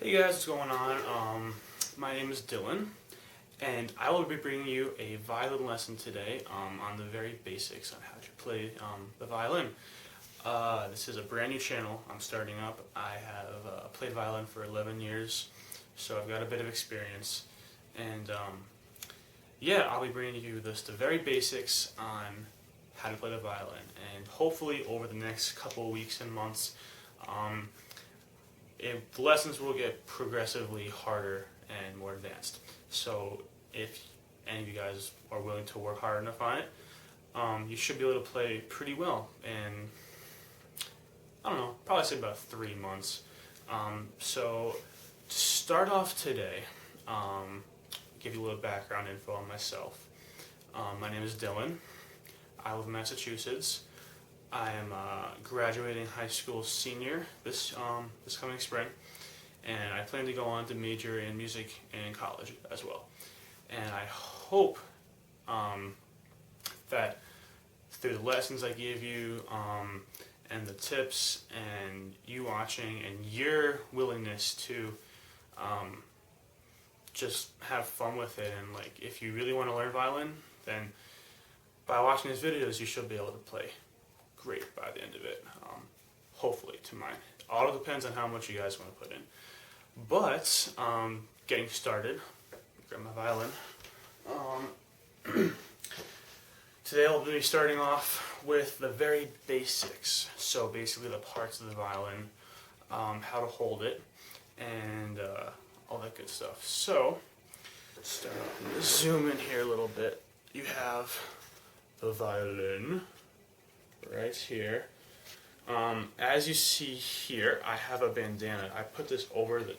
Hey guys, what's going on? My name is Dylan, and I will be bringing you a violin lesson today on the very basics on how to play the violin. This is a brand new channel I'm starting up. I have played violin for 11 years, so I've got a bit of experience, and yeah, I'll be bringing you the very basics on how to play the violin, and hopefully over the next couple of weeks and months, the lessons will get progressively harder and more advanced. So if any of you guys are willing to work hard enough on it, you should be able to play pretty well in, I don't know, probably say about 3 months. So to start off today, give you a little background info on myself. My name is Dylan. I live in Massachusetts. I am graduating high school senior this coming spring, and I plan to go on to major in music in college as well. And I hope that through the lessons I give you and the tips and you watching and your willingness to just have fun with it, and like if you really want to learn violin, then by watching these videos you should be able to play great by the end of it, hopefully, to mine. All depends on how much you guys want to put in. But, getting started, grab my violin. Today I'll be starting off with the very basics. So basically the parts of the violin, how to hold it, and all that good stuff. So, start off, zoom in here a little bit. You have the violin right here. As you see here, I have a bandana. I put this over the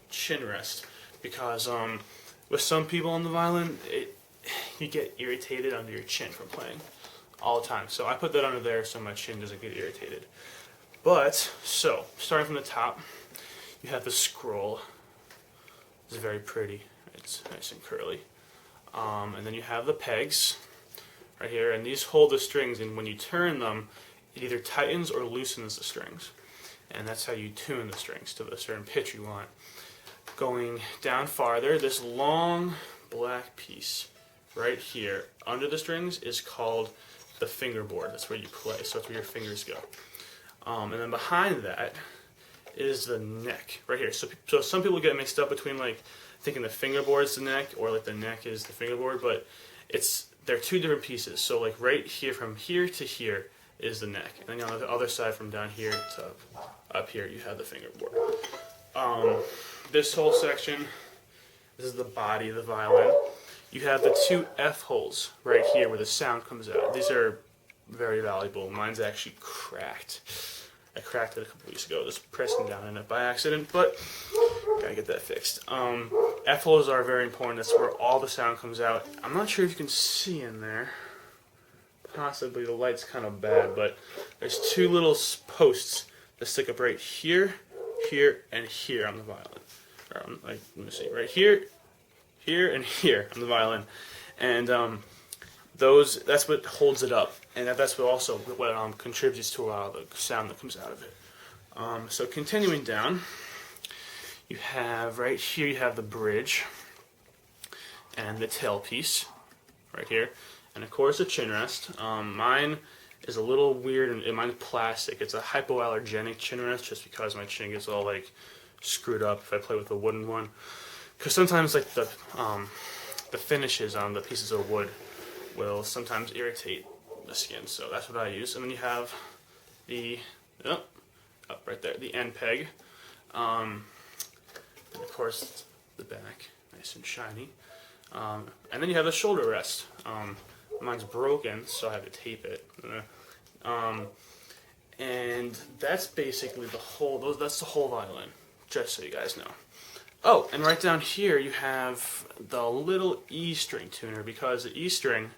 chin rest because with some people on the violin, you get irritated under your chin from playing all the time. So I put that under there so my chin doesn't get irritated. But, so, starting from the top, you have the scroll. It's very pretty. It's nice and curly. And then you have the pegs right here, and these hold the strings, and when you turn them, it either tightens or loosens the strings, and that's how you tune the strings to the certain pitch you want. Going down farther, this long black piece right here under the strings is called the fingerboard. That's where you play, so that's where your fingers go. And then behind that is the neck right here. So some people get mixed up between like thinking the fingerboard is the neck or like the neck is the fingerboard, but they're two different pieces. So like right here, from here to here is the neck, and then on the other side from down here to up here you have the fingerboard. This whole section, this is the body of the violin. You have the two F holes right here where the sound comes out. These are very valuable. Mine's actually cracked. I cracked it a couple weeks ago, just pressing down on it by accident, but gotta get that fixed. F holes are very important. That's where all the sound comes out. I'm not sure if you can see in there. Possibly the light's kind of bad, but there's two little posts that stick up right here, here, and here on the violin. Let me see, right here, here, and here on the violin, and that's what holds it up, and that's what also contributes to a lot of the sound that comes out of it. So continuing down, you have right here, you have the bridge and the tailpiece right here, and of course the chin rest. Mine is a little weird, and mine's plastic. It's a hypoallergenic chin rest just because my chin gets all like screwed up if I play with a wooden one. Because sometimes like the finishes on the pieces of wood will sometimes irritate the skin, so that's what I use. And then you have the up right there, the end peg, and of course the back, nice and shiny. And then you have the shoulder rest. Mine's broken, so I have to tape it. And that's basically the whole. That's the whole violin, just so you guys know. Oh, and right down here you have the little E string tuner, because the E string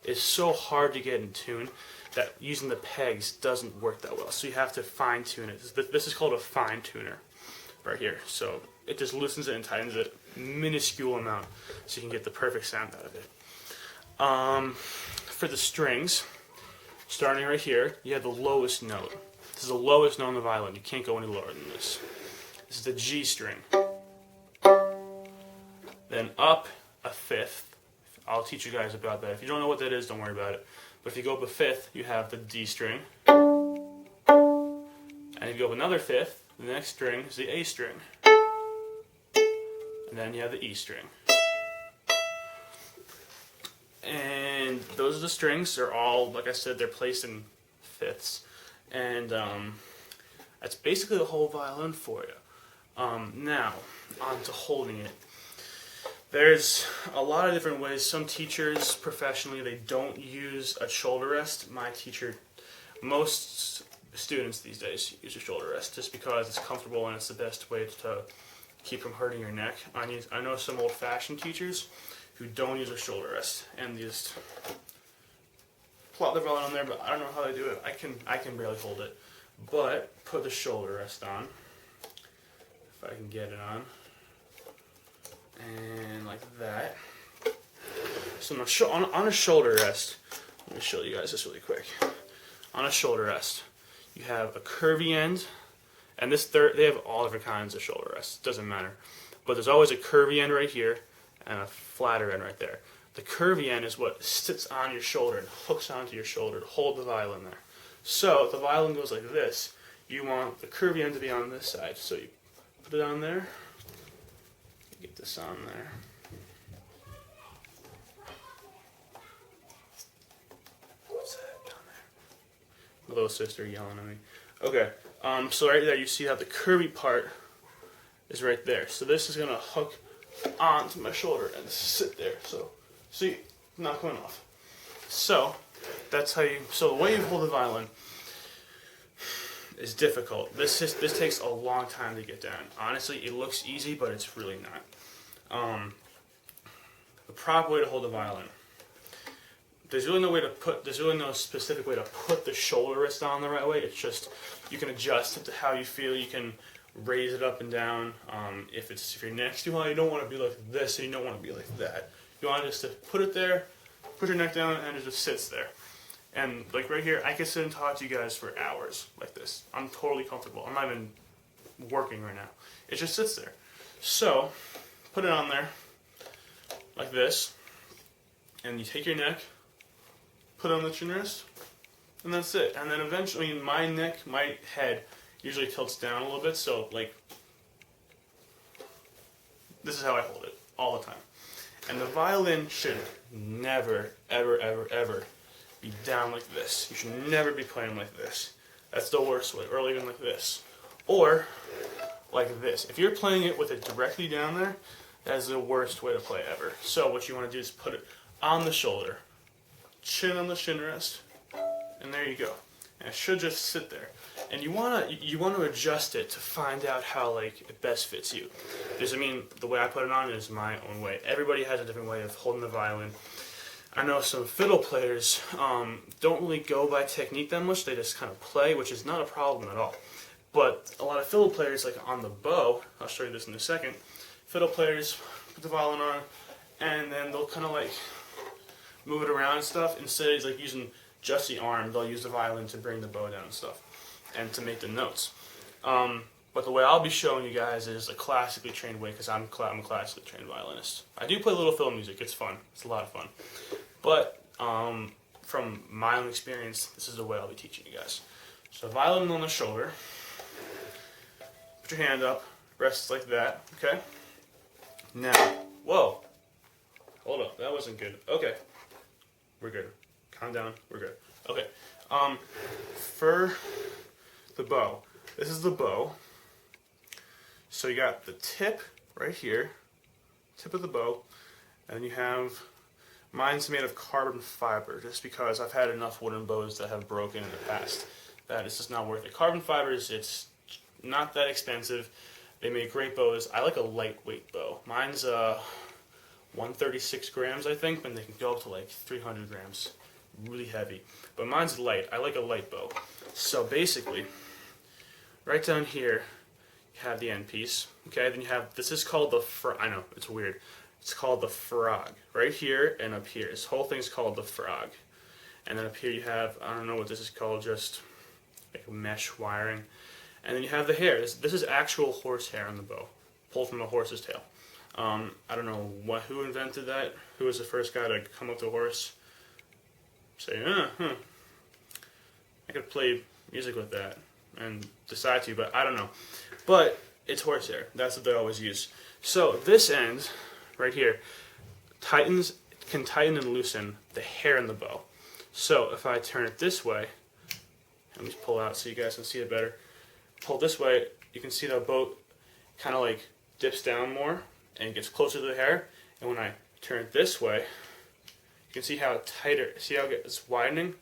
is so hard to get in tune that using the pegs doesn't work that well. So you have to fine tune it. This is called a fine tuner right here. So it just loosens it and tightens it a minuscule amount so you can get the perfect sound out of it. For the strings, starting right here, you have the lowest note. This is the lowest note on the violin. You can't go any lower than this. This is the G string. Then up a fifth. I'll teach you guys about that. If you don't know what that is, don't worry about it. But if you go up a fifth, you have the D string. And if you go up another fifth, the next string is the A string. And then you have the E string. And those are the strings. They're all, like I said, they're placed in fifths. And that's basically the whole violin for you. Now, on to holding it. There's a lot of different ways. Some teachers, professionally, they don't use a shoulder rest. My teacher, most students these days use a shoulder rest just because it's comfortable and it's the best way to keep from hurting your neck. I know some old-fashioned teachers who don't use a shoulder rest and just plop the violin on there, but I don't know how they do it. I can barely hold it. But put the shoulder rest on, if I can get it on. And like that. So on a shoulder rest, let me show you guys this really quick. On a shoulder rest, you have a curvy end, and they have all different kinds of shoulder rests. It doesn't matter, but there's always a curvy end right here and a flatter end right there. The curvy end is what sits on your shoulder and hooks onto your shoulder to hold the violin there. So if the violin goes like this, you want the curvy end to be on this side. So you put it on there. Get this on there. What's that down there? My little sister yelling at me. Okay, so right there you see how the curvy part is right there. So this is gonna hook onto my shoulder and sit there. So see, not going off. So that's how you. So the way you hold the violin is difficult. This takes a long time to get down. Honestly, it looks easy, but it's really not. The proper way to hold the violin. There's really no specific way to put the shoulder rest on the right way. It's just you can adjust it to how you feel. You can raise it up and down. If your neck's too high, you don't want to be like this, and you don't want to be like that. You want just to put it there, put your neck down, and it just sits there. And like right here, I can sit and talk to you guys for hours like this. I'm totally comfortable. I'm not even working right now. It just sits there. So, put it on there like this, and you take your neck, put it on the chin rest, and that's it. And then eventually, my head usually tilts down a little bit, so like, this is how I hold it all the time. And the violin should never, ever, ever, ever be down like this. You should never be playing like this. That's the worst way, or even like this. Or like this. If you're playing it with it directly down there, that is the worst way to play ever. So what you want to do is put it on the shoulder, chin on the shin rest, and there you go. And it should just sit there. And you want to adjust it to find out how like it best fits you. Because the way I put it on is my own way. Everybody has a different way of holding the violin. I know some fiddle players don't really go by technique that much. They just kind of play, which is not a problem at all. But a lot of fiddle players, like on the bow, I'll show you this in a second, fiddle players put the violin on, and then they'll kind of like move it around and stuff. Instead of like using just the arm, they'll use the violin to bring the bow down and stuff, and to make the notes. But the way I'll be showing you guys is a classically trained way, because I'm a classically trained violinist. I do play a little fiddle music. It's fun. It's a lot of fun. But from my own experience, this is the way I'll be teaching you guys. So violin on the shoulder. Put your hand up. Rest like that. Okay? Now, whoa. Hold up. That wasn't good. Okay. We're good. Calm down. We're good. Okay. For the bow. This is the bow. So you got the tip right here, tip of the bow, and then you have, mine's made of carbon fiber, just because I've had enough wooden bows that have broken in the past that it's just not worth it. Carbon fibers, it's not that expensive. They make great bows. I like a lightweight bow. Mine's 136 grams, I think, but they can go up to like 300 grams. Really heavy. But mine's light. I like a light bow. So basically, right down here, you have the end piece. Okay, then you have, this is called the I know, it's weird. It's called the frog. Right here and up here. This whole thing's called the frog. And then up here you have, I don't know what this is called, just like mesh wiring. And then you have the hair. This is actual horse hair on the bow, pulled from a horse's tail. I don't know who invented that. Who was the first guy to come up with a horse? Say, I could play music with that and decide to, but I don't know. But it's horsehair. That's what they always use. So this end, right here, can tighten and loosen the hair in the bow. So if I turn it this way, let me just pull out so you guys can see it better. Pull this way, you can see the boat kind of like dips down more and gets closer to the hair. And when I turn it this way, you can see how tighter, see how it's widening?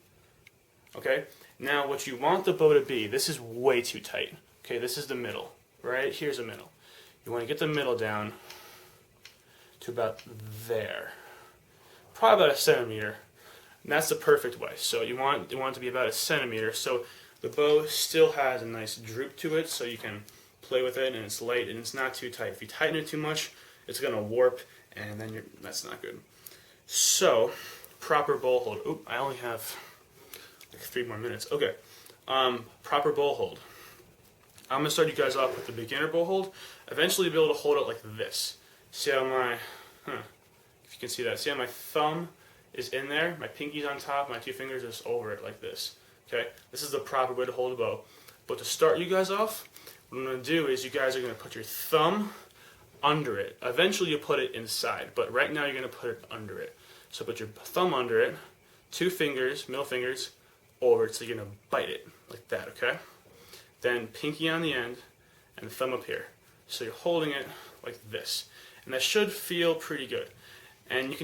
Okay, now what you want the bow to be, this is way too tight. Okay, this is the middle, right? Here's the middle. You want to get the middle down to about there. Probably about a centimeter. And that's the perfect way. So you want it to be about a centimeter. So the bow still has a nice droop to it, so you can play with it, and it's light and it's not too tight. If you tighten it too much, it's gonna warp, and then that's not good. So proper bow hold. Oop, I only have like 3 more minutes. Okay. Proper bow hold. I'm gonna start you guys off with the beginner bow hold. Eventually, you'll be able to hold it like this. See how my, if you can see that. See how my thumb is in there, my pinky's on top, my 2 fingers is over it like this. Okay, this is the proper way to hold a bow. But to start you guys off, what I'm going to do is you guys are going to put your thumb under it. Eventually you'll put it inside, but right now you're going to put it under it. So put your thumb under it, 2 fingers, middle fingers, over it, so you're going to bite it like that, okay? Then pinky on the end, and the thumb up here. So you're holding it like this. And that should feel pretty good. And you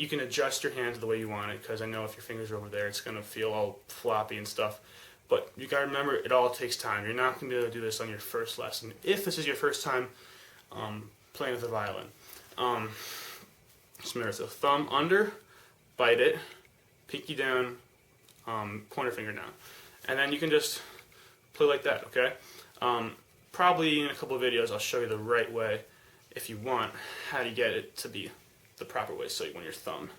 can adjust your hands the way you want it, because I know if your fingers are over there, it's going to feel all floppy and stuff. But you got to remember, it all takes time. You're not going to be able to do this on your first lesson, if this is your first time playing with the violin. So thumb under, bite it, pinky down, pointer finger down. And then you can just play like that, okay? Probably in a couple of videos I'll show you the right way, if you want, how to get it to be the proper way, so when your thumb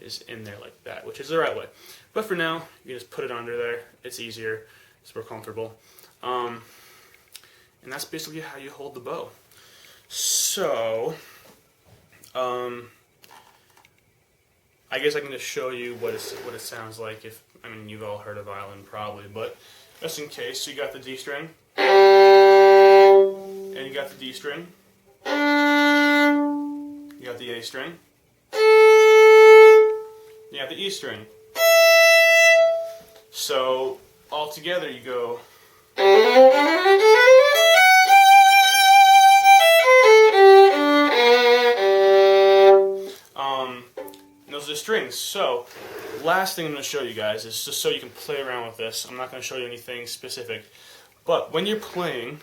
is in there like that, which is the right way. But for now, you can just put it under there. It's easier, it's more comfortable. And that's basically how you hold the bow. So, I guess I can just show you what it sounds like. I mean, you've all heard of violin probably, but just in case. So you got the D string, and you got the D string. You got the A string. You got the E string. So all together you go. Those are the strings. So last thing I'm going to show you guys is just so you can play around with this. I'm not going to show you anything specific, but when you're playing,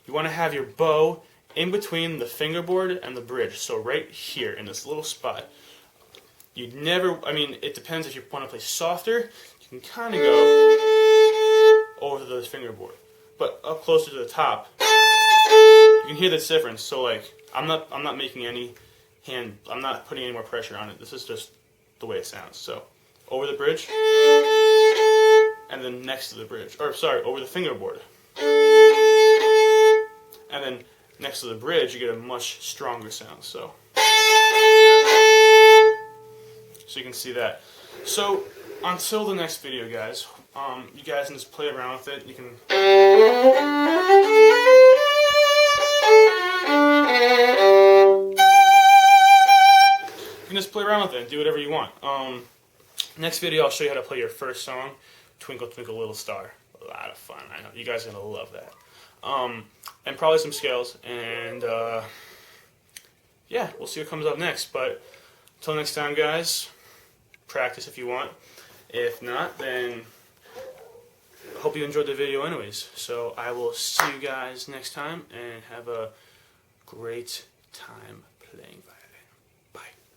you want to have your bow in between the fingerboard and the bridge, so right here in this little spot. You'd never, I mean, it depends if you want to play softer, you can kind of go over the fingerboard. But up closer to the top, you can hear the difference. So like, I'm not making any I'm not putting any more pressure on it. This is just the way it sounds. So, over the bridge, and then next to the bridge, or sorry, over the fingerboard. And then next to the bridge, you get a much stronger sound. So you can see that. So until the next video, guys, you guys can just play around with it. You can just play around with it and do whatever you want. Next video, I'll show you how to play your first song, Twinkle Twinkle Little Star. A lot of fun. I know you guys are gonna love that. And probably some scales, and yeah, we'll see what comes up next. But until next time, guys, practice if you want. If not, then I hope you enjoyed the video anyways. So I will see you guys next time, and have a great time playing violin.